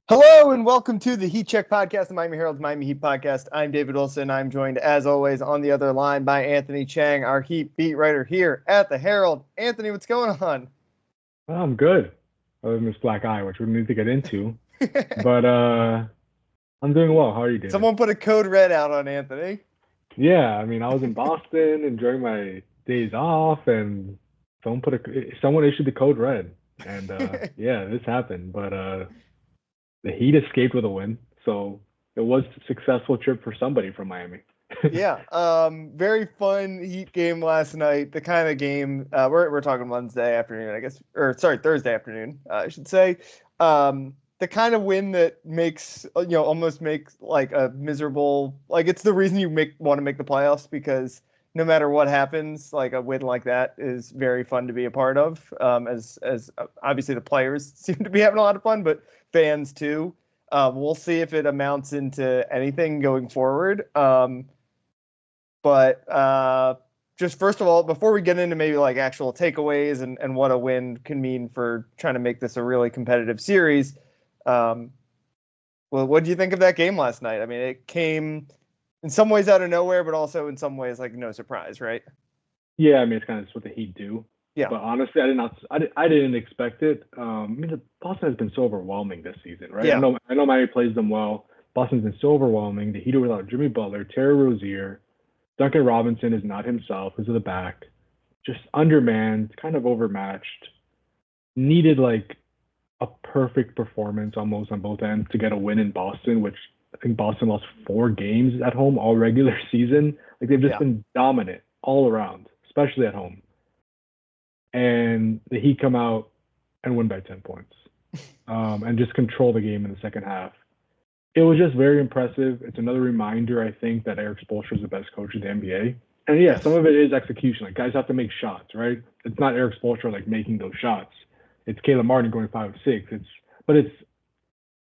Hello and welcome to the Heat Check podcast, the Miami Herald's Miami Heat podcast. I'm David Wilson. I'm joined, as always, on the other line by Anthony Chang, our Heat beat writer here at the Herald. Anthony, what's going on? Well, I'm good. Other than this black eye, which we need to get into. But I'm doing well. How are you, David? Someone put a code red out on Anthony. Yeah, I mean, I was in Boston enjoying my days off, and someone issued the code red, and yeah, this happened. But the Heat escaped with a win, so it was a successful trip for somebody from Miami. Yeah, very fun Heat game last night. The kind of game we're talking Wednesday afternoon, I guess, or sorry, Thursday afternoon, I should say. The kind of win that makes almost makes like a miserable, like it's the reason you want to make the playoffs, because no matter what happens, like a win like that is very fun to be a part of. As obviously the players seem to be having a lot of fun, but fans too. We'll see if it amounts into anything going forward. But just first of all, before we get into maybe like actual takeaways and what a win can mean for trying to make this a really competitive series, well, what do you think of that game last night? I mean, it came in some ways out of nowhere, but also in some ways like no surprise, right? Yeah, I mean, it's kind of just what the Heat do. Yeah. But honestly, I didn't expect it. I mean, Boston has been so overwhelming this season, right? Yeah. I know Miami plays them well. Boston's been so overwhelming. The Heat are without Jimmy Butler, Terry Rozier, Duncan Robinson is not himself because of the back. Just undermanned, kind of overmatched. Needed like a perfect performance almost on both ends to get a win in Boston, which I think Boston lost 4 games at home all regular season. Like they've just been dominant all around, especially at home. And the Heat come out and win by 10 points and just control the game in the second half. It was just very impressive. It's another reminder, I think, that Eric Spoelstra is the best coach in the NBA. And yeah, some of it is execution. Like guys have to make shots, right? It's not Eric Spoelstra like making those shots. It's Caleb Martin going 5 of 6. It's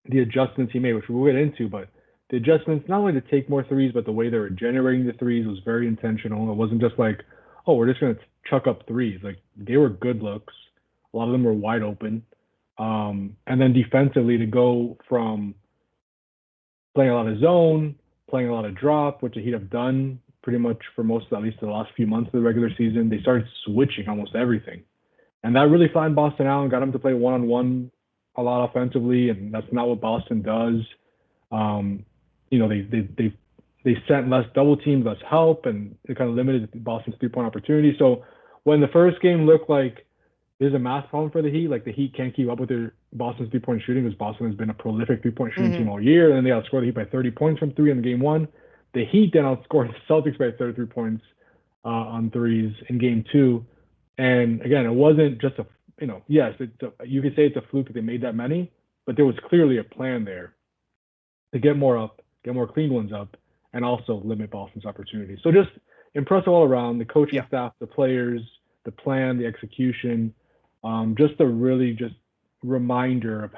the adjustments he made, which we'll get into. But the adjustments, not only to take more threes, but the way they were generating the threes was very intentional. It wasn't just like, oh, we're just going to chuck up threes. Like they were good looks. A lot of them were wide open. And then defensively to go from playing a lot of zone, playing a lot of drop, which the Heat have done pretty much for most, at least the last few months of the regular season. They started switching almost everything. And that really flattened Boston out and got them to play one-on-one a lot offensively, and that's not what Boston does. They sent less double teams, less help, and it kind of limited Boston's three-point opportunity. So when the first game looked like there's a math problem for the Heat, like the Heat can't keep up with their Boston's three-point shooting because Boston has been a prolific three-point shooting team all year, and then they outscored the Heat by 30 points from three in game one. The Heat then outscored the Celtics by 33 points on threes in game two. And again, it wasn't just yes, you could say it's a fluke that they made that many, but there was clearly a plan there to get more clean ones up, and also limit Boston's opportunities. So just impressive all around, the coaching staff, the players, the plan, the execution, just a really just reminder of,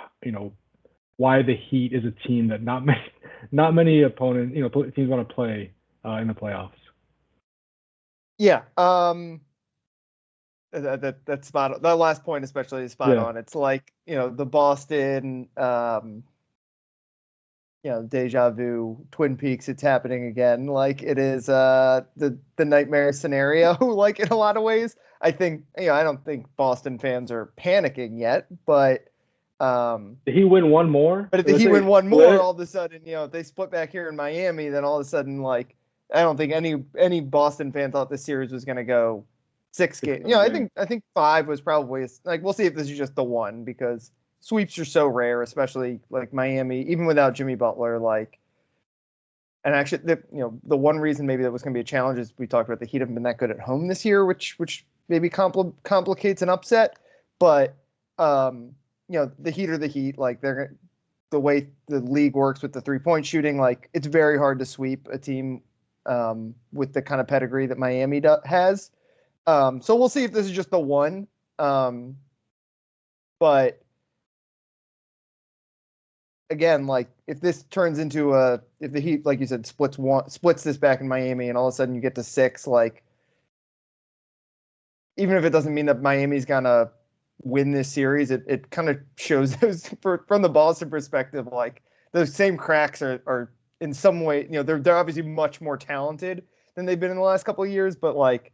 why the Heat is a team that not many opponents, teams want to play in the playoffs. Yeah. That's spot on. That last point especially is spot on. It's like, the Boston, deja vu, Twin Peaks, it's happening again. Like it is the nightmare scenario, like in a lot of ways. I think, I don't think Boston fans are panicking yet, but did he win one more? But if he win one more, all of a sudden, if they split back here in Miami, then all of a sudden, like, I don't think any Boston fan thought this series was going to go 6 games. I think 5 was probably like, we'll see if this is just the one, because sweeps are so rare, especially like Miami, even without Jimmy Butler. Like, and actually, the one reason maybe that was going to be a challenge is we talked about the Heat haven't been that good at home this year, which maybe complicates an upset. But the Heat are the Heat. Like the way the league works with the 3-point shooting, like it's very hard to sweep a team with the kind of pedigree that Miami has. So we'll see if this is just the one. But again, like if this turns into if the Heat, like you said, splits this back in Miami, and all of a sudden you get to 6, like even if it doesn't mean that Miami's gonna win this series, it kind of shows those from the Boston perspective, like those same cracks are in some way, they're obviously much more talented than they've been in the last couple of years, but like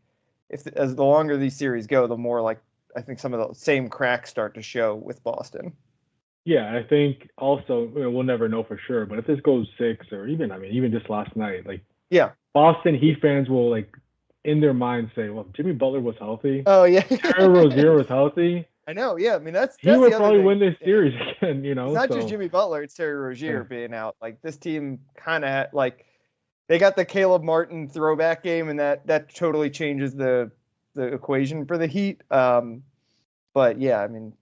as the longer these series go, the more like I think some of the same cracks start to show with Boston. Yeah, I think also we'll never know for sure, but if this goes 6 or even just last night, like Boston Heat fans will like in their mind say, well, if Jimmy Butler was healthy. Oh yeah. Terry Rozier was healthy. I know, yeah. I mean he would probably win this series again, It's not just Jimmy Butler, it's Terry Rozier being out. Like this team kind of like they got the Caleb Martin throwback game, and that totally changes the equation for the Heat. But yeah, I mean,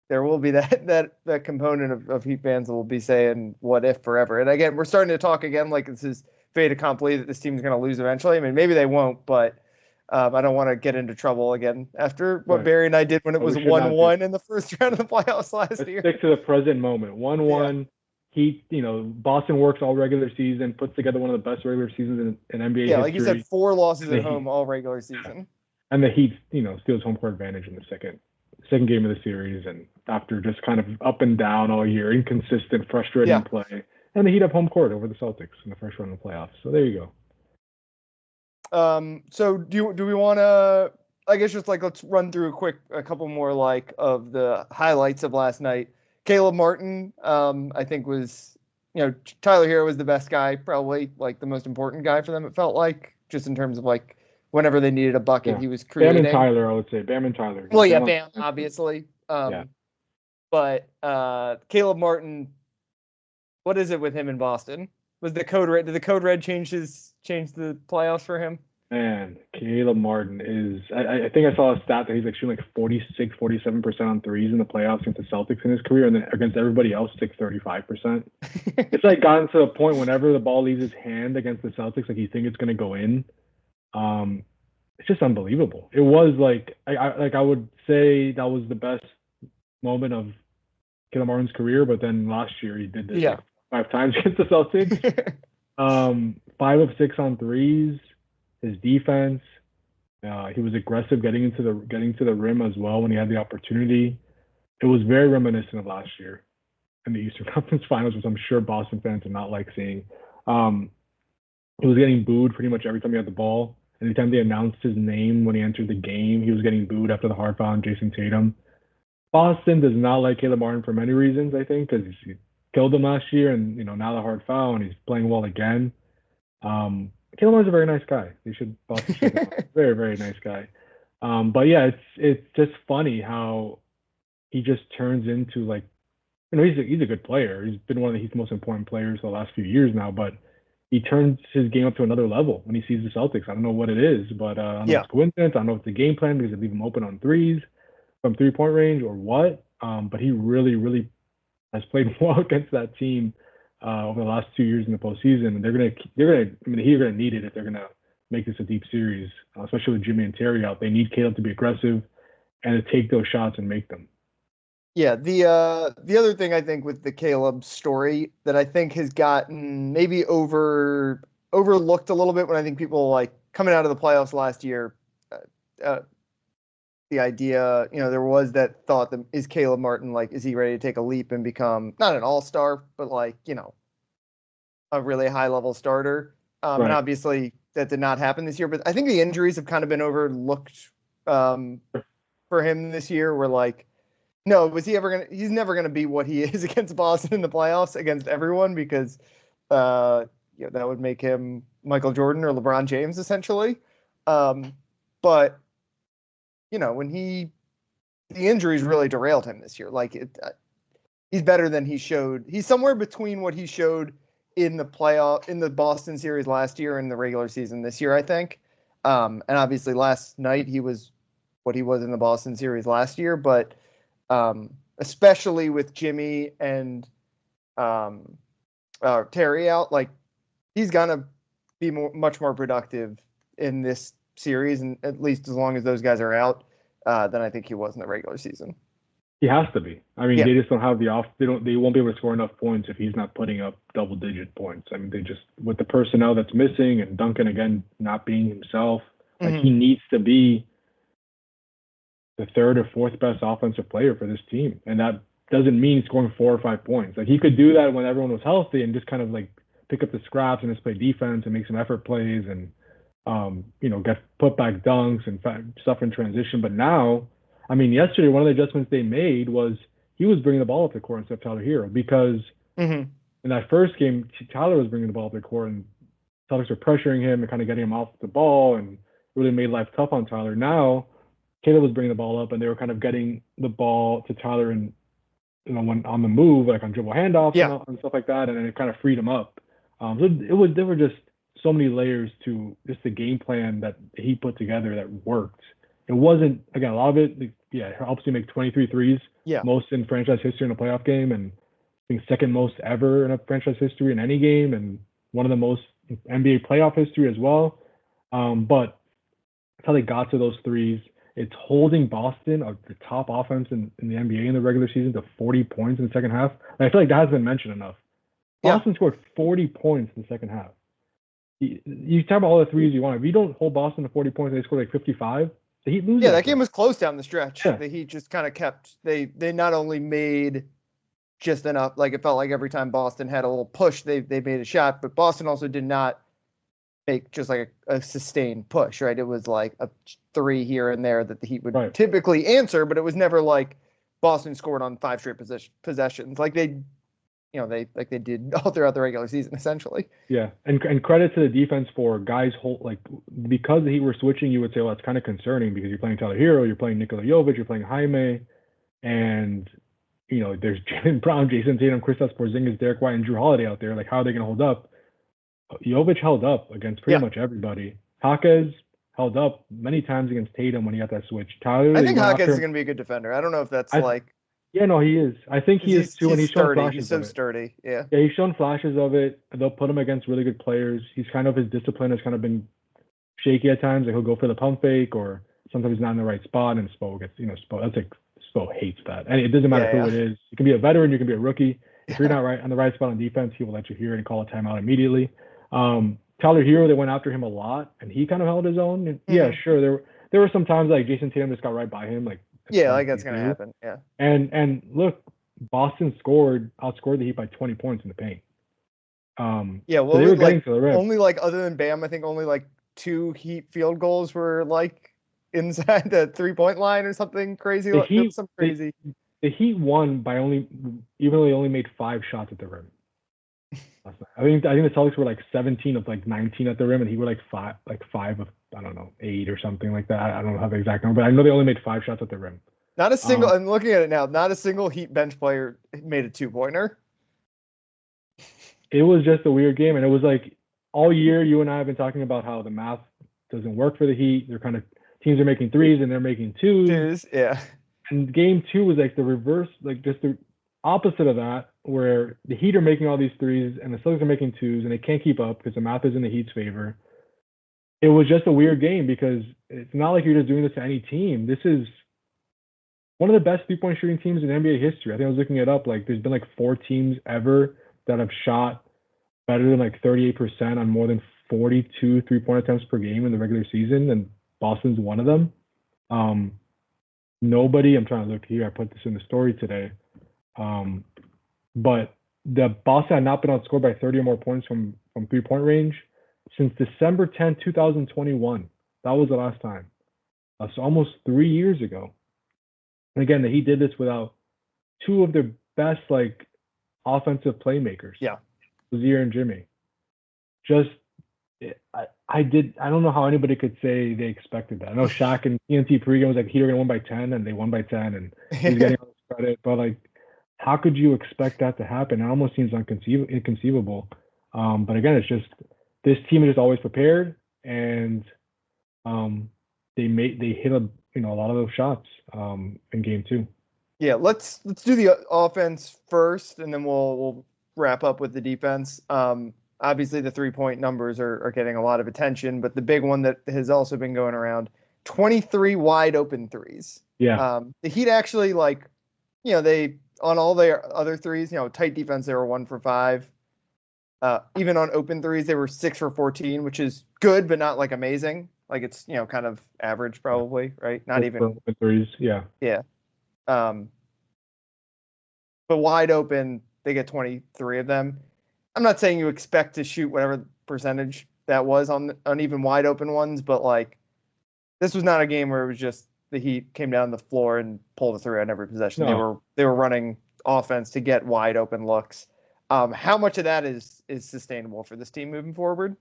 there will be that component of Heat fans that will be saying "what if" forever. And again, we're starting to talk again like this is fait accompli that this team's going to lose eventually. I mean, maybe they won't, but I don't want to get into trouble again after what Barry and I did when it was 1-1 in the first round of the playoffs last year. Stick to the present moment. 1-1. Yeah. Heat, Boston works all regular season, puts together one of the best regular seasons in NBA history. Yeah, like you said, 4 losses at home all regular season. And the Heat, steals home court advantage in the second game of the series, and after just kind of up and down all year, inconsistent, frustrating play, and the Heat have home court over the Celtics in the first round of the playoffs. So there you go. So do we want to? I guess just like let's run through a couple more like of the highlights of last night. Caleb Martin, I think was, Tyler Hero was the best guy, probably like the most important guy for them. It felt like just in terms of like whenever they needed a bucket, he was creating. Bam and Tyler, I would say. Bam and Tyler. Well, yeah, Bam, obviously. But Caleb Martin, what is it with him in Boston? Was the code red? Did the code red change the playoffs for him? Man, Caleb Martin is. I think I saw a stat that he's like shooting like 46, 47% on threes in the playoffs against the Celtics in his career, and then against everybody else, it's like 35%. It's like gotten to a point whenever the ball leaves his hand against the Celtics, like you think it's gonna go in. It's just unbelievable. It was like I would say that was the best moment of Caleb Martin's career, but then last year he did this like 5 times against the Celtics. 5 of 6 on threes. His defense, he was aggressive getting to the rim as well when he had the opportunity. It was very reminiscent of last year in the Eastern Conference Finals, which I'm sure Boston fans did not like seeing. He was getting booed pretty much every time he had the ball. Anytime they announced his name when he entered the game, he was getting booed after the hard foul on Jason Tatum. Boston does not like Caleb Martin for many reasons, I think, because he killed him last year, and now the hard foul, and he's playing well again. Caleb Martin's a very nice guy. Boston should very, very nice guy. But yeah, it's just funny how he just turns into like, he's a good player. He's been one of the Heat's most important players the last few years now, but he turns his game up to another level when he sees the Celtics. I don't know what it is, but I don't know if it's coincidence. I don't know if it's a game plan because they leave him open on threes from 3-point range or what. But he really, really has played well against that team over the last 2 years in the postseason. And they're gonna need it if they're gonna make this a deep series, especially with Jimmy and Terry out. They need Caleb to be aggressive and to take those shots and make them. Yeah, the other thing I think with the Caleb story that I think has gotten maybe overlooked a little bit when I think people like coming out of the playoffs last year, the idea, there was that thought that is Caleb Martin, like, is he ready to take a leap and become not an all-star, but like, a really high-level starter? Right. And obviously that did not happen this year, but I think the injuries have kind of been overlooked for him this year. Where like, no, he's never gonna be what he is against Boston in the playoffs against everyone, because that would make him Michael Jordan or LeBron James essentially. But when the injuries really derailed him this year. Like he's better than he showed. He's somewhere between what he showed in the Boston series last year and the regular season this year, I think. And obviously last night he was what he was in the Boston series last year, but especially with Jimmy and Terry out, like he's gonna be much more productive in this series, and at least as long as those guys are out, than I think he was in the regular season. He has to be. I mean, they just don't have they won't be able to score enough points if he's not putting up double-digit points. I mean, they just, with the personnel that's missing and Duncan again not being himself, like he needs to be the third or fourth best offensive player for this team. And that doesn't mean scoring 4 or 5 points. Like, he could do that when everyone was healthy and just kind of like pick up the scraps and just play defense and make some effort plays and, get put back dunks and stuff in transition. But now, I mean, yesterday, one of the adjustments they made was he was bringing the ball up the court instead of Tyler Hero, because in that first game, Tyler was bringing the ball up the court and Celtics were pressuring him and kind of getting him off the ball and really made life tough on Tyler. Now, Caleb was bringing the ball up and they were kind of getting the ball to Tyler and, when on the move, like on dribble handoffs and stuff like that, and then it kind of freed him up. So there were just so many layers to just the game plan that he put together that worked. It wasn't, again, a lot of it, it helps you make 23 threes, most in franchise history in a playoff game, and I think second most ever in a franchise history in any game, and one of the most NBA playoff history as well. But that's how they got to those threes. It's holding Boston, the top offense in the NBA in the regular season, to 40 points in the second half. And I feel like that hasn't been mentioned enough. Boston scored 40 points in the second half. You talk about all the threes you want. If you don't hold Boston to 40 points, they score like 55. The Heat lose. Yeah, that game was close down the stretch. Yeah. The Heat just kind of kept. They not only made just enough. Like, it felt like every time Boston had a little push, they made a shot. But Boston also did not make just like a sustained push. Right? It was like a three here and there that the Heat would typically answer, but it was never like Boston scored on 5 straight possessions. Like they did all throughout the regular season, essentially. Yeah, and credit to the defense for guys because the Heat were switching. You would say, well, it's kind of concerning because you're playing Tyler Hero, you're playing Nikola Jovic, you're playing Jaime, and there's Jaylen Brown, Jason Tatum, Kristaps Porzingis, Derek White, and Drew Holiday out there. Like, how are they going to hold up? Jovic held up against pretty much everybody. Jaquez held up many times against Tatum when he got that switch. Tyler, I think Jaquez is going to be a good defender. I don't know if that's Yeah, no, he is. I think he is too, and he's shown sturdy. flashes. He's so sturdy. Yeah, he's shown flashes of it. They'll put him against really good players. His discipline has kind of been shaky at times. Like, he'll go for the pump fake, or sometimes he's not in the right spot, and Spo gets, Spo hates that. And it doesn't matter who it is. You can be a veteran, you can be a rookie. If you're not right on the right spot on defense, he will let you hear it and call a timeout immediately. Tyler Hero, they went after him a lot, and he kind of held his own. And yeah, sure, there were some times like Jason Tatum just got right by him, like. Yeah, like that's gonna happen. Yeah. And look, Boston outscored the Heat by 20 points in the paint. So they were getting to the rim. Only other than Bam, I think only 2 Heat field goals were inside the 3-point line or something crazy. The Heat won by even though they only made 5 shots at the rim. I think the Celtics were 17 of 19 at the rim, and he were 5 of, I don't know, 8 or something like that. I don't have the exact number, but I know they only made 5 shots at the rim. Not a single. I'm looking at it now. Not a single Heat bench player made a 2-pointer. It was just a weird game, and it was all year you and I have been talking about how the math doesn't work for the Heat. They're kind of teams are making 3s and they're making 2s. Yeah. And game 2 was the reverse, just the opposite of that, where the Heat are making all these 3s and the Celtics are making 2s, and they can't keep up because the math is in the Heat's favor. It was just a weird game because it's not like you're just doing this to any team. This is one of the best 3-point shooting teams in NBA history. I think I was looking it up. There's been 4 teams ever that have shot better than 38% on more than 42 3-point attempts per game in the regular season, and Boston's one of them. Nobody, I'm trying to look here, I put this in the story today. But the Boston had not been outscored by 30 or more points from 3-point range since December 10, 2021. That was the last time. So almost 3 years ago. And again, he did this without 2 of their best offensive playmakers. Yeah. Rozier and Jimmy. I don't know how anybody could say they expected that. I know Shaq and TNT pregame was Heat are going to win by 10, and they won by 10, and he's getting all this credit. But how could you expect that to happen? It almost seems inconceivable. But again, it's just this team is just always prepared, and they hit a lot of those shots in game 2. Yeah, let's do the offense first, and then we'll wrap up with the defense. Obviously, the 3-point numbers are getting a lot of attention, but the big one that has also been going around, 23 wide open threes. Yeah. The Heat actually they on all their other threes, tight defense, they were 1 for 5. Even on open threes, they were 6 for 14, which is good, but not amazing. Like it's, kind of average probably, right? Not even open threes. Yeah. Yeah. But wide open, they get 23 of them. I'm not saying you expect to shoot whatever percentage that was on even wide open ones, but like this was not a game where it was just the Heat came down the floor and pulled a three on every possession. No. They were running offense to get wide open looks. How much of that is sustainable for this team moving forward?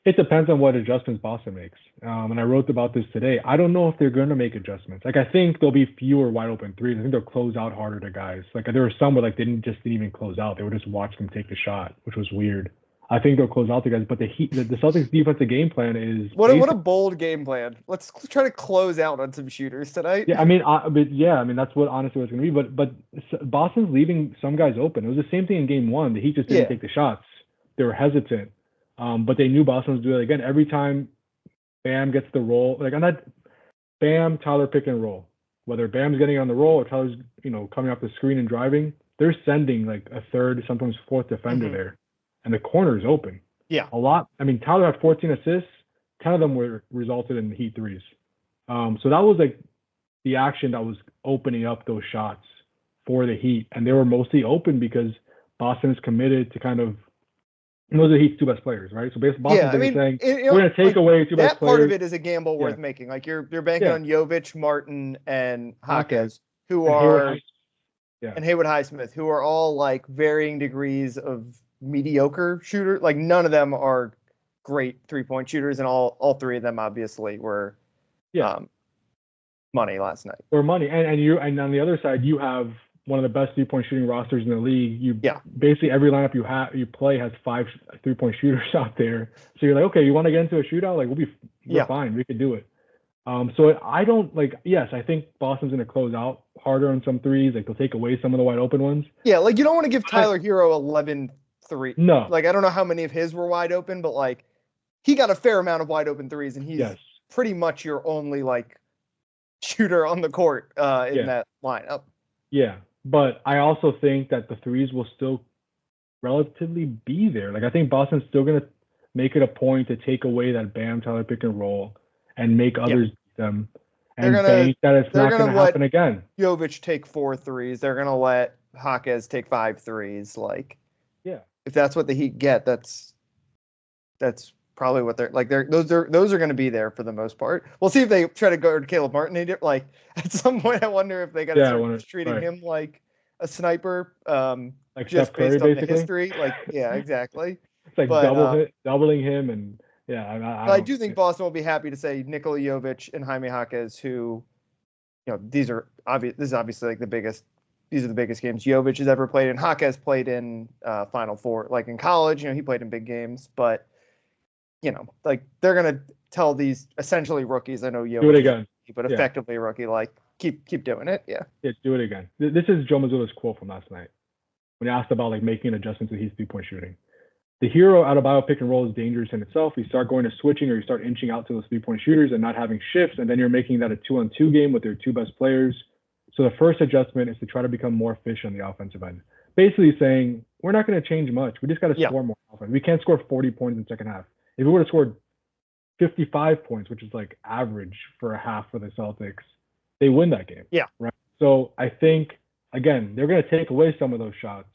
It depends on what adjustments Boston makes. And I wrote about this today. I don't know if they're going to make adjustments. Like, I think there'll be fewer wide open threes. I think they'll close out harder to guys. Like, there were some where, like, they didn't even close out. They would just watch them take the shot, which was weird. I think they'll close out the guys. But the Celtics defensive game plan is... What a bold game plan. Let's try to close out on some shooters tonight. Yeah, that's what honestly was going to be. But Boston's leaving some guys open. It was the same thing in game one. The Heat just didn't take the shots. They were hesitant. But they knew Boston was doing it again. Every time Bam gets the roll, like on that Bam, Tyler pick and roll, whether Bam's getting on the roll or Tyler's, coming off the screen and driving, they're sending like a third, sometimes fourth defender there. And the corner is open. Yeah. A lot. I mean, Tyler had 14 assists. 10 of them resulted in the Heat threes. So that was like the action that was opening up those shots for the Heat. And they were mostly open because Boston is committed to kind of, those are the Heat's two best players, right? So Boston's saying we're going to take away two best players. That part of it is a gamble worth making. Like you're banking on Jovic, Martin, and Jaquez, and Haywood Highsmith, who are all like varying degrees of mediocre shooter. Like none of them are great 3-point shooters, and all three of them obviously were money last night. Or money, and on the other side you have one of the best 3-point shooting rosters in the league. Basically every lineup you play has 5 3-point shooters out there. So you're like, okay, you want to get into a shootout? Like we're fine. We could do it. So I don't I think Boston's going to close out harder on some threes. Like they'll take away some of the wide open ones. Yeah. Like you don't want to give Tyler Hero 11 3. No. Like I don't know how many of his were wide open, but like he got a fair amount of wide open threes, and he's pretty much your only like shooter on the court in that lineup. Yeah. But I also think that the threes will still relatively be there. Like I think Boston's still going to make it a point to take away that Bam Tyler pick and roll and make others beat them. And think that it's not going to happen again. Jovic take 4 threes. They're going to let Jaquez take 5 threes. Like, if that's what the Heat get, that's probably what they're like. Those are going to be there for the most part. We'll see if they try to guard Caleb Martin. Like at some point, I wonder if they got to start treating him like a sniper, like just Steph Curry, based on basically. the history. Like, yeah, exactly. It's like doubling him, and I do think Boston will be happy to say Nikola Jovic and Jaime Jaquez, who, these are obvious. This is obviously like the biggest. These are the biggest games Jovic has ever played, and Jaquez played in Final Four, like in college. He played in big games, but like they're gonna tell these essentially rookies. I know Jovic, do it again, but effectively a rookie, like keep doing it. Yeah, do it again. This is Joe Mazzulla's quote from last night when he asked about like making adjustments to his 3-point shooting. The Hero out of bio pick and roll is dangerous in itself. You start going to switching, or you start inching out to those 3-point shooters and not having shifts, and then you're making that a 2-on-2 game with their 2 best players. So the first adjustment is to try to become more efficient on the offensive end. Basically saying, we're not going to change much. We just got to score more offense. We can't score 40 points in the second half. If we would have scored 55 points, which is like average for a half for the Celtics, they win that game. Yeah. Right. So I think, again, they're going to take away some of those shots.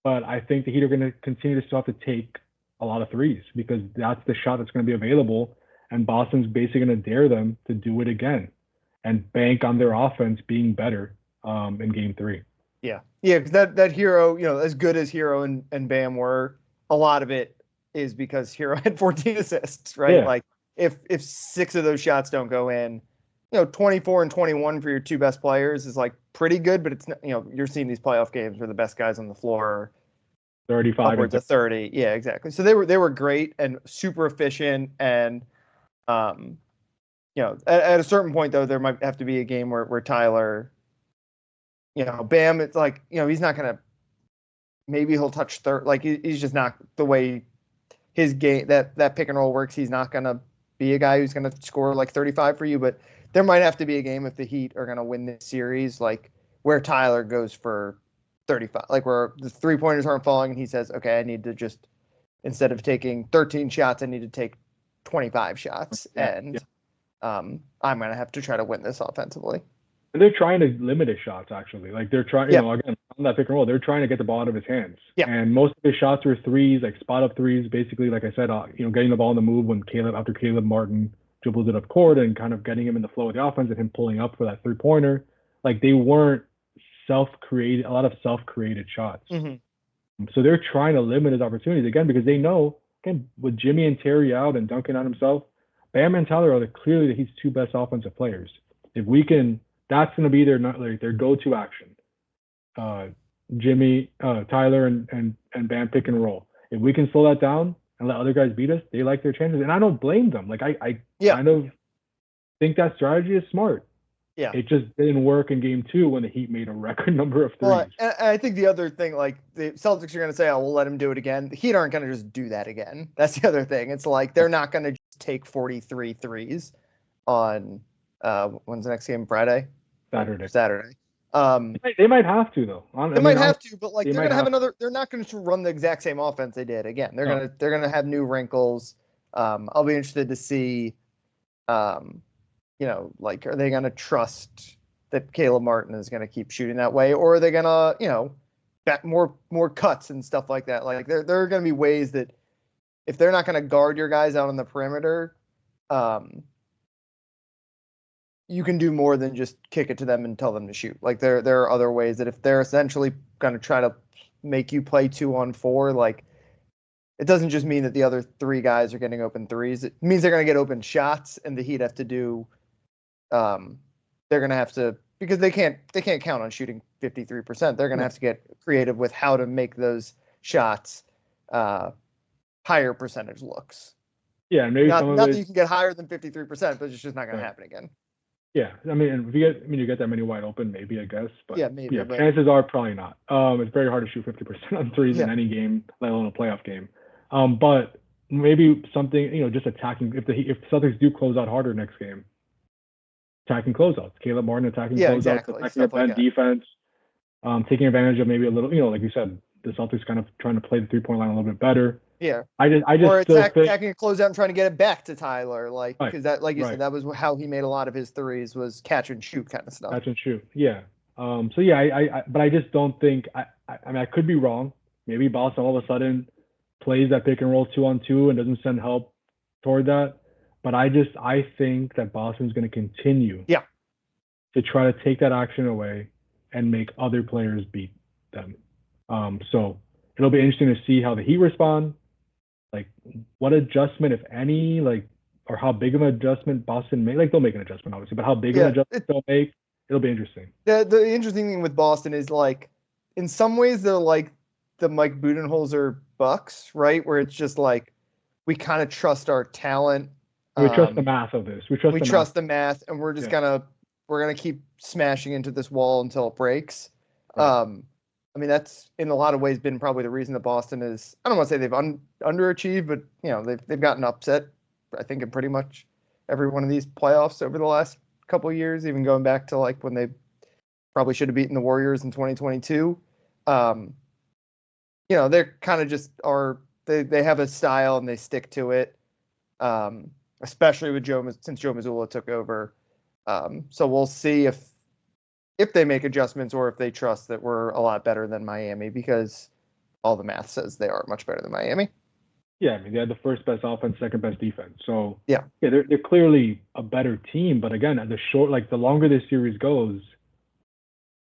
But I think the Heat are going to continue to still have to take a lot of threes because that's the shot that's going to be available. And Boston's basically going to dare them to do it again and bank on their offense being better in game 3. Yeah. Yeah, because that Hero, as good as Hero and Bam were, a lot of it is because Hero had 14 assists, right? Yeah. Like if 6 of those shots don't go in, 24 and 21 for your 2 best players is like pretty good, but it's not, you're seeing these playoff games where the best guys on the floor are 35 upwards of 30. Yeah, exactly. So they were great and super efficient, and at a certain point though, there might have to be a game where Tyler, Bam, it's like, he's not gonna, maybe he'll touch third, like he's just not the way his game, that pick and roll works. He's not gonna be a guy who's gonna score like 35 for you, but there might have to be a game if the Heat are gonna win this series, like where Tyler goes for 35, like where the 3-pointers aren't falling and he says, okay, I need to just, instead of taking 13 shots, I need to take 25 shots, and I'm going to have to try to win this offensively. And they're trying to limit his shots, actually. Like, they're trying, you know, again, on that pick and roll, they're trying to get the ball out of his hands. Yeah. And most of his shots were threes, like spot-up threes, basically, like I said, you know, getting the ball on the move when after Caleb Martin dribbles it up court and kind of getting him in the flow of the offense and him pulling up for that three-pointer. Like, they weren't a lot of self-created shots. Mm-hmm. So they're trying to limit his opportunities, again, because they know, again, with Jimmy and Terry out and Duncan on himself, Bam and Tyler are clearly his two best offensive players. If we can, that's going to be their go-to action. Jimmy, Tyler, and Bam pick and roll. If we can slow that down and let other guys beat us, they like their chances, and I don't blame them. Like, I kind of think that strategy is smart. Yeah. It just didn't work in game 2 when the Heat made a record number of threes. Well, and I think the other thing, like, the Celtics are going to say, oh, we'll let him do it again. The Heat aren't going to just do that again. That's the other thing. It's like they're not going to just take 43 threes on when's the next game? Friday? Saturday. They might have to, though. They might have to, but like they're going to have another. They're not going to run the exact same offense they did again. They're going to have new wrinkles. I'll be interested to see. You know, like, are they going to trust that Caleb Martin is going to keep shooting that way, or are they going to, you know, bet more cuts and stuff like that? Like, there are going to be ways that if they're not going to guard your guys out on the perimeter, you can do more than just kick it to them and tell them to shoot. Like, there are other ways that if they're essentially going to try to make you play 2-on-4, like, it doesn't just mean that the other 3 guys are getting open threes. It means they're going to get open shots, and the Heat have to do. They're going to have to, because they can't count on shooting 53%. They're going to have to get creative with how to make those shots higher percentage looks. Yeah, maybe not that you can get higher than 53%, but it's just not going to happen again. Yeah, I mean, you get that many wide open, maybe, I guess. But maybe. But chances are probably not. It's very hard to shoot 50% on threes in any game, let alone a playoff game. But maybe something, you know, just attacking. If Celtics do close out harder next game, attacking closeouts. Caleb Martin attacking closeouts, exactly. attacking up like defense, taking advantage of maybe a little, you know, like you said, the Celtics kind of trying to play the 3-point line a little bit better. Yeah. I just or attacking think, a closeout and trying to get it back to Tyler, like, because that, like you right. said, that was how he made a lot of his threes, was catch and shoot kind of stuff. Catch and shoot, yeah. So yeah, but I just don't think. I mean, I could be wrong. Maybe Boston all of a sudden plays that pick and roll 2-on-2 and doesn't send help toward that. But I think that Boston's going to continue. Yeah. To try to take that action away and make other players beat them. So it'll be interesting to see how the Heat respond, like what adjustment, if any, like, or how big of an adjustment Boston make. Like, they'll make an adjustment, obviously, but how big of an adjustment they'll make, it'll be interesting. The interesting thing with Boston is, like, in some ways they're like the Mike Budenholzer Bucks, right? Where it's just like, we kind of trust our talent. We trust the math of this. We trust the math, and we're just we're gonna keep smashing into this wall until it breaks. Right. I mean, that's in a lot of ways been probably the reason that Boston is. I don't want to say they've underachieved, but, you know, they've gotten upset, I think, in pretty much every one of these playoffs over the last couple of years, even going back to like when they probably should have beaten the Warriors in 2022. You know, they're kind of just they have a style and they stick to it. Especially with since Joe Mazzulla took over. So we'll see if they make adjustments or if they trust that we're a lot better than Miami, because all the math says they are much better than Miami. Yeah, I mean, they had the first best offense, second best defense. So yeah, they're clearly a better team. But again, the longer this series goes,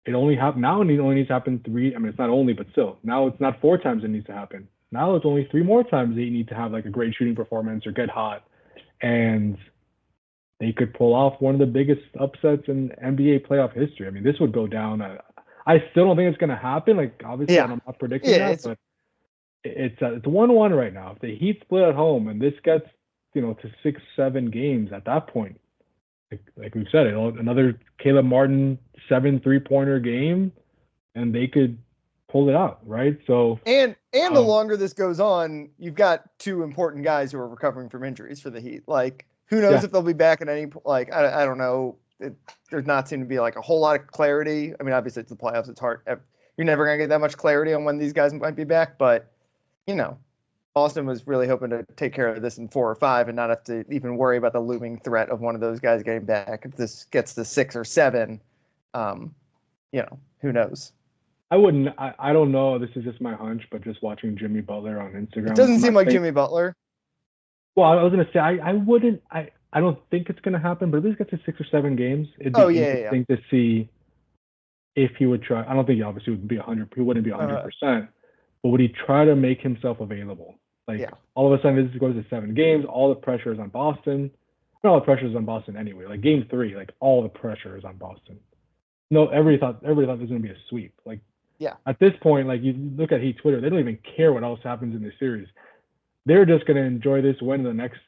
it only needs to happen 3. I mean, it's not only, but still, now it's not 4 times it needs to happen. Now it's only 3 more times they need to have like a great shooting performance or get hot, and they could pull off one of the biggest upsets in NBA playoff history. I mean, this would go down. I still don't think it's going to happen. Like, obviously, I'm not predicting that, but it's 1-1 right now. If the Heat split at home and this gets, you know, to 6-7 games at that point, like we've said, another Caleb Martin 7 3-pointer game, and they could pull it out, right? So and the longer this goes on, you've got 2 important guys who are recovering from injuries for the Heat. Like, who knows if they'll be back at any, like, I don't know. There's not seem to be like a whole lot of clarity. I mean, obviously it's the playoffs. It's hard. You're never going to get that much clarity on when these guys might be back, but, you know, Boston was really hoping to take care of this in 4 or 5 and not have to even worry about the looming threat of one of those guys getting back. If this gets to 6 or 7, who knows? I wouldn't. I don't know. This is just my hunch, but just watching Jimmy Butler on Instagram, it doesn't seem like Jimmy Butler. Well, I was gonna say I wouldn't. I don't think it's gonna happen. But if this gets to 6 or 7 games, it'd be interesting to see if he would try. I don't think he obviously would be 100. He wouldn't be 100%. But would he try to make himself available? All of a sudden, this goes to 7 games. All the pressure is on Boston. Not all the pressure is on Boston anyway. Like game 3, like all the pressure is on Boston. No, everybody thought it was gonna be a sweep. At this point, like you look at Heat Twitter, they don't even care what else happens in this series. They're just gonna enjoy this win in the next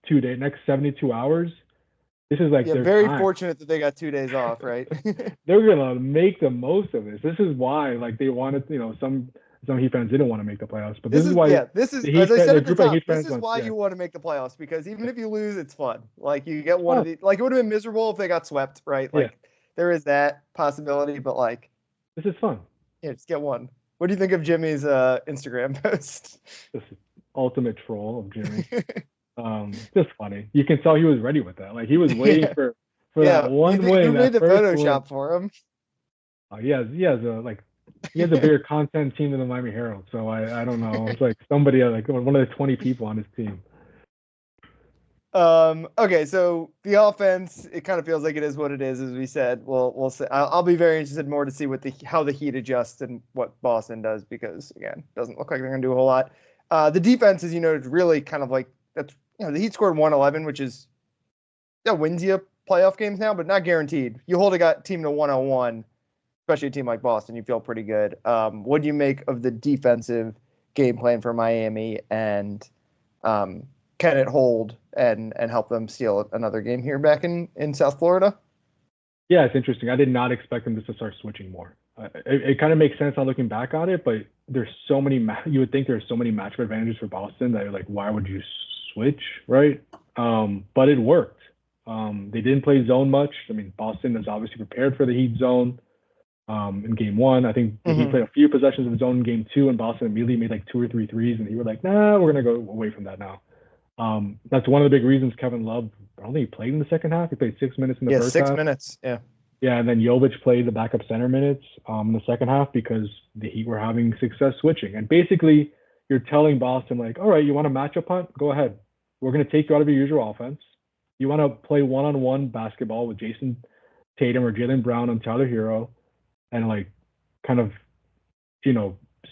2 days, next 72 hours. This is like very fortunate that they got 2 days off, right? They're gonna make the most of this. This is why, like, they wanted, some Heat fans didn't want to make the playoffs, but this is why. This is as I said at the top. This is why you want to make the playoffs, because even if you lose, it's fun. Like you get one of the, like it would have been miserable if they got swept, right? Like there is that possibility, but like this is fun. Yeah, just get one. What do you think of Jimmy's Instagram post? This is ultimate troll of Jimmy. Just funny. You can tell he was ready with that. Like he was waiting for that one win. Who made the Photoshop for him? He has a bigger content team than the Miami Herald. So I don't know. It's like somebody like one of the 20 people on his team. Okay, so the offense, it kind of feels like it is what it is, as we said. We'll see. I'll be very interested more to see how the Heat adjust and what Boston does, because again, doesn't look like they're gonna do a whole lot. The defense, as you know, is really kind of like that's the Heat scored 111, which is that wins you playoff games now, but not guaranteed. You hold a team to 101, especially a team like Boston, you feel pretty good. What do you make of the defensive game plan for Miami, and can it hold and help them steal another game here back in South Florida? Yeah, it's interesting. I did not expect them to start switching more. It kind of makes sense on looking back on it, but there's so many. You would think there's so many matchup advantages for Boston that you're like, why would you switch, right? But it worked. They didn't play zone much. I mean, Boston is obviously prepared for the Heat zone. In game 1, I think he played a few possessions of zone in game 2, and Boston immediately made like 2 or 3 threes, and he was like, nah, we're gonna go away from that now. That's one of the big reasons Kevin Love, I don't think he played in the second half. He played 6 minutes in the first half. 6 minutes. Yeah. Yeah, and then Jovic played the backup center minutes in the second half because the Heat were having success switching. And basically, you're telling Boston, like, all right, you want a matchup hunt? Go ahead. We're going to take you out of your usual offense. You want to play one-on-one basketball with Jason Tatum or Jaylen Brown and Tyler Hero, and like kind of,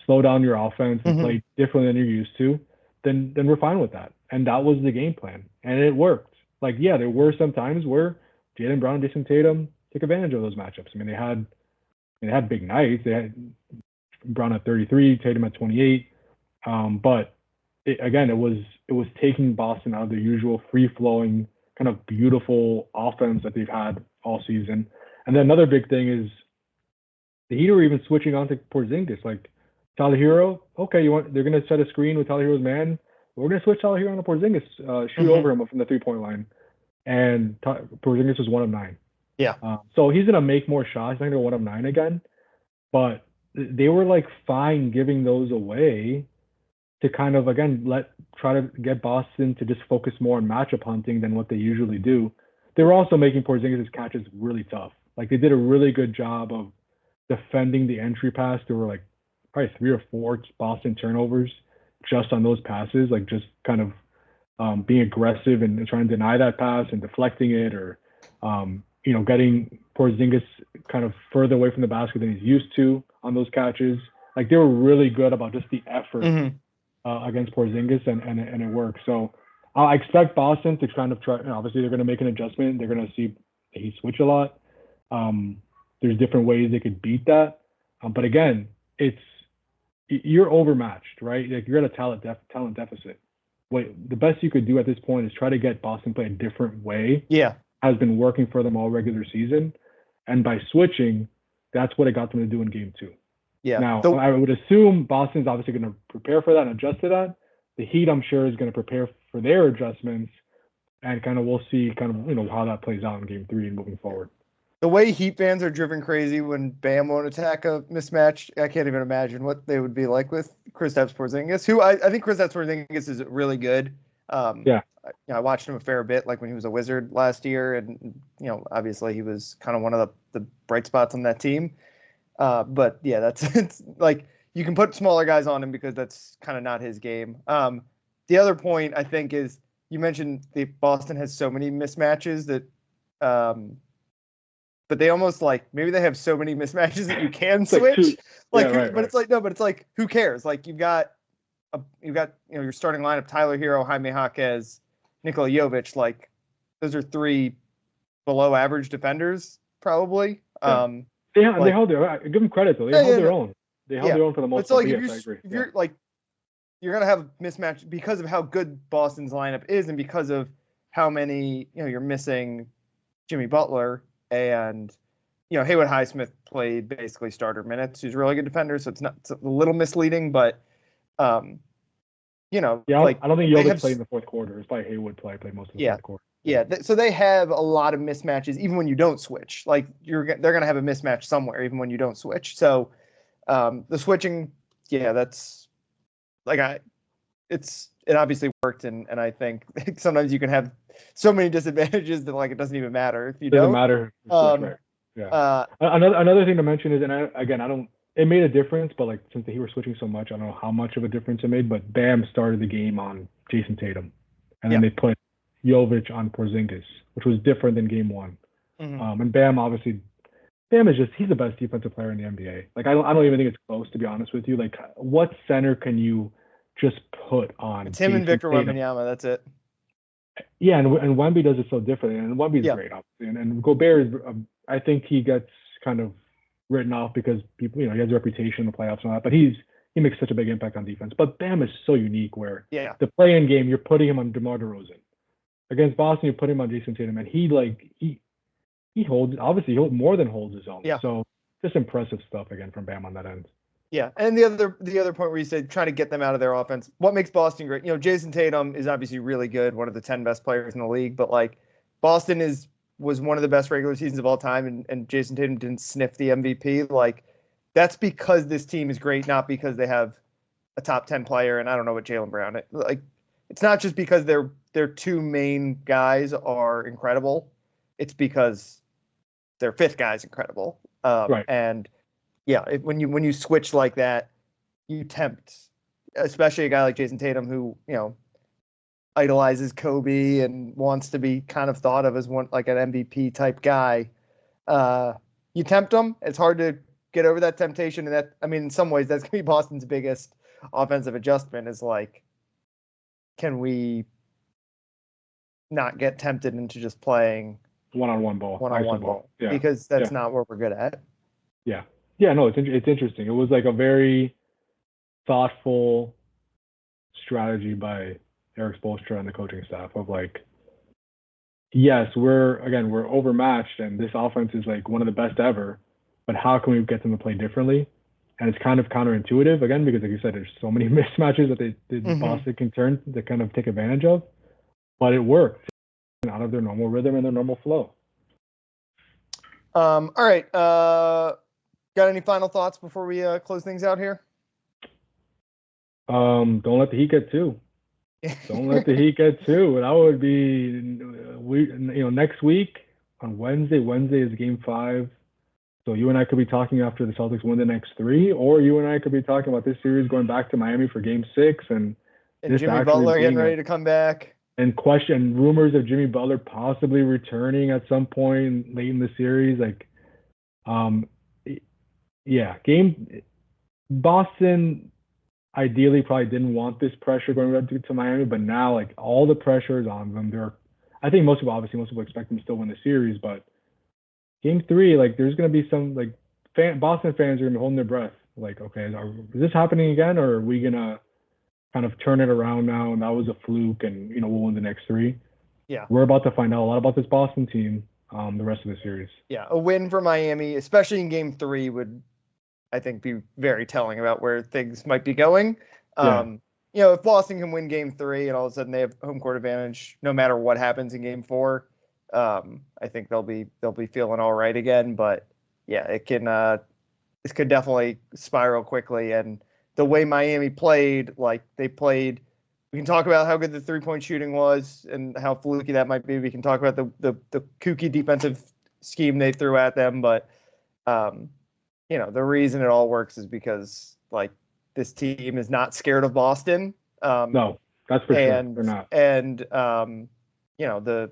slow down your offense and play differently than you're used to, then we're fine with that. And that was the game plan. And it worked. Like, yeah, there were some times where Jaylen Brown and Jason Tatum took advantage of those matchups. I mean, they had big nights. They had Brown at 33, Tatum at 28. But it was taking Boston out of their usual free-flowing, kind of beautiful offense that they've had all season. And then another big thing is the Heat are even switching on to Porzingis. Like, Tyler Hero, okay, they're going to set a screen with Tyler Hero's man. We're going to switch Tyler Hero on to Porzingis, shoot over him from the 3-point line. And Porzingis was 1 of 9. Yeah. So he's going to make more shots. He's not going to go 1 of 9 again. But they were like fine giving those away to kind of, again, try to get Boston to just focus more on matchup hunting than what they usually do. They were also making Porzingis' catches really tough. Like, they did a really good job of defending the entry pass. There were like probably 3 or 4 Boston turnovers just on those passes, like just kind of being aggressive and trying to deny that pass and deflecting it, or getting Porzingis kind of further away from the basket than he's used to on those catches. Like, they were really good about just the effort against Porzingis, and it worked. So I expect Boston to kind of try. Obviously, they're going to make an adjustment. They're going to see he switch a lot. There's different ways they could beat that, but again, you're overmatched, right? Like, you're at a talent deficit. The best you could do at this point is try to get Boston play a different way. Yeah, has been working for them all regular season, and by switching, that's what it got them to do in game 2. Yeah. Now, I would assume Boston's obviously going to prepare for that and adjust to that. The Heat, I'm sure, is going to prepare for their adjustments, and kind of we'll see kind of how that plays out in game 3 and moving forward. The way Heat fans are driven crazy when Bam won't attack a mismatch, I can't even imagine what they would be like with Kristaps Porzingis, who I think Kristaps Porzingis is really good. Yeah. I watched him a fair bit, like when he was a Wizard last year, and obviously he was kind of one of the bright spots on that team. But yeah, it's like you can put smaller guys on him because that's kind of not his game. The other point I think is you mentioned Boston has so many mismatches that, but they almost like maybe they have so many mismatches that you can switch. It's like no, but it's like who cares? Like you've got your starting lineup: Tyler Hero, Jaime Jaquez, Nikola Jovic. Like those are three below average defenders, probably. Yeah. They held their. Give them credit though. They held their own. They held their own for the most part. Like if you're like you're gonna have a mismatch because of how good Boston's lineup is, and because of how many you're missing Jimmy Butler and Haywood Highsmith played basically starter minutes. He's a really good defender, so it's a little misleading, but I don't think Jovic played in the fourth quarter. It's probably Haywood played most of the fourth quarter. Yeah, so they have a lot of mismatches, even when you don't switch. Like they're going to have a mismatch somewhere, even when you don't switch. So the switching, that's like it obviously worked, and I think sometimes you can have so many disadvantages that like it doesn't even matter if you don't. Doesn't matter. Right. Yeah. Another thing to mention is, and I don't. It made a difference, but like since he were switching so much, I don't know how much of a difference it made. But Bam started the game on Jason Tatum, and then they put Jovic on Porzingis, which was different than game one. Mm-hmm. And Bam is he's the best defensive player in the NBA. Like I don't even think it's close, to be honest with you. Like what center can you just put on? It's him and Victor Wembanyama. That's it. Yeah, and Wemby does it so differently, and Wemby's great, obviously. And Gobert is, I think he gets kind of written off because people, he has a reputation in the playoffs and all that, but he makes such a big impact on defense. But Bam is so unique where the play-in game, you're putting him on DeMar DeRozan. Against Boston, you put him on Jason Tatum, and he holds, obviously he more than holds his own. Yeah. So just impressive stuff again from Bam on that end. Yeah, and the other point where you said trying to get them out of their offense. What makes Boston great? Jason Tatum is obviously really good, one of the 10 best players in the league. But like Boston was one of the best regular seasons of all time, and Jason Tatum didn't sniff the MVP. Like that's because this team is great, not because they have a top 10 player. And I don't know what Jaylen Brown. It's not just because their two main guys are incredible. It's because their fifth guy is incredible. Right. And when you switch like that, you tempt, especially a guy like Jason Tatum who idolizes Kobe and wants to be kind of thought of as one like an MVP type guy. You tempt him. It's hard to get over that temptation, and in some ways that's gonna be Boston's biggest offensive adjustment. Is like, can we not get tempted into just playing one-on-one ball? Yeah. Because that's not what we're good at. Yeah. Yeah, no, it's interesting. It was like a very thoughtful strategy by Eric Spoelstra and the coaching staff of like, yes, we're overmatched and this offense is like one of the best ever, but how can we get them to play differently? And it's kind of counterintuitive again, because like you said, there's so many mismatches that Boston can turn to kind of take advantage of, but it worked out of their normal rhythm and their normal flow. All right. Got any final thoughts before we close things out here? Don't let the Heat get two. Don't let the Heat get two. That would be next week on Wednesday. Wednesday is Game 5. So you and I could be talking after the Celtics win the next 3, or you and I could be talking about this series going back to Miami for Game 6, and Jimmy Butler getting ready to come back. And rumors of Jimmy Butler possibly returning at some point late in the series, Boston ideally probably didn't want this pressure going up to Miami, but now like all the pressure is on them. I think most people expect them to still win the series, but Game 3, like there's gonna be some like Boston fans are gonna be holding their breath. Like, okay, is this happening again, or are we gonna kind of turn it around now? And that was a fluke, and we'll win the next 3. Yeah, we're about to find out a lot about this Boston team the rest of the series. Yeah, a win for Miami, especially in Game 3, would I think be very telling about where things might be going. If Boston can win Game 3 and all of a sudden they have home court advantage, no matter what happens in Game 4, I think they'll be feeling all right again. But yeah, it can this could definitely spiral quickly, and the way Miami played, like they played. We can talk about how good the 3-point shooting was and how fluky that might be. We can talk about the kooky defensive scheme they threw at them, but the reason it all works is because like this team is not scared of Boston. No, that's for sure. They're not. And the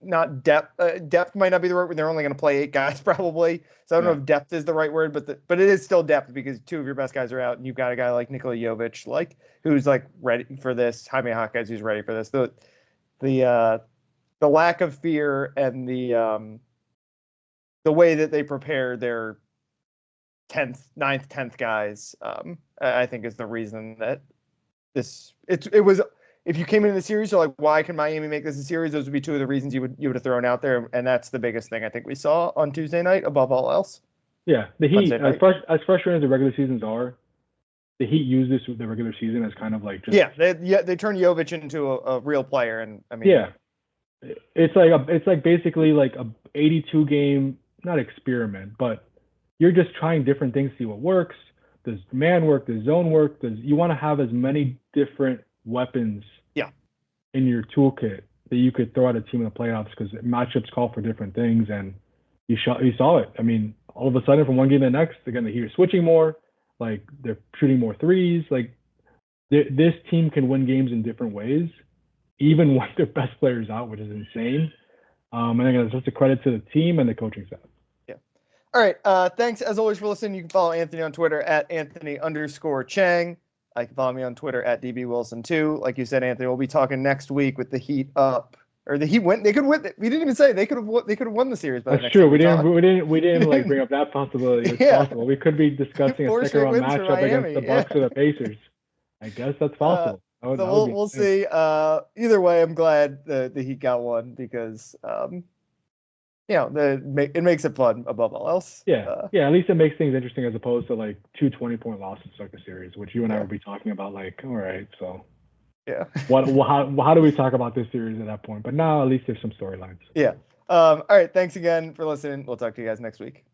not depth. Depth might not be the right word. They're only going to play 8 guys probably. So I don't know if depth is the right word, but it is still depth because 2 of your best guys are out, and you've got a guy like Nikola Jovic, like who's like ready for this. Jaime Hawkins who's ready for this. The lack of fear and the way that they prepare their 9th, 10th guys, I think is the reason that it was. If you came into the series, you're like, why can Miami make this a series? Those would be 2 of the reasons you would have thrown out there, and that's the biggest thing I think we saw on Tuesday night above all else. Yeah, the Heat, as frustrating as the regular seasons are, the Heat use this with the regular season as kind of like just they turn Jovic into a real player, and I mean it's like basically like a 82 game not experiment, but you're just trying different things, see what works. Does man work? Does zone work? You want to have as many different weapons in your toolkit that you could throw at a team in the playoffs because matchups call for different things, and you saw it. I mean, all of a sudden from one game to the next, again, the Heat are switching more, like they're shooting more threes. Like this team can win games in different ways, even with their best players out, which is insane. And again, it's just a credit to the team and the coaching staff. Yeah. All right. Thanks as always for listening. You can follow Anthony on Twitter at Anthony_Chang. I can follow me on Twitter at DBWilson2. Like you said, Anthony, we'll be talking next week with the Heat up, or the Heat win. They could win. We didn't even say they could have won the series. That's true. We didn't like bring up that possibility. It's possible. We could be discussing a second round matchup against the Bucks or the Pacers. I guess that's possible. We'll see. Either way, I'm glad the Heat got one because it makes it fun above all else. Yeah, at least it makes things interesting as opposed to like 2 20-point losses like a series, which you and I would be talking about. Like, all right, so how do we talk about this series at that point? But now at least there's some storylines. Yeah. All right. Thanks again for listening. We'll talk to you guys next week.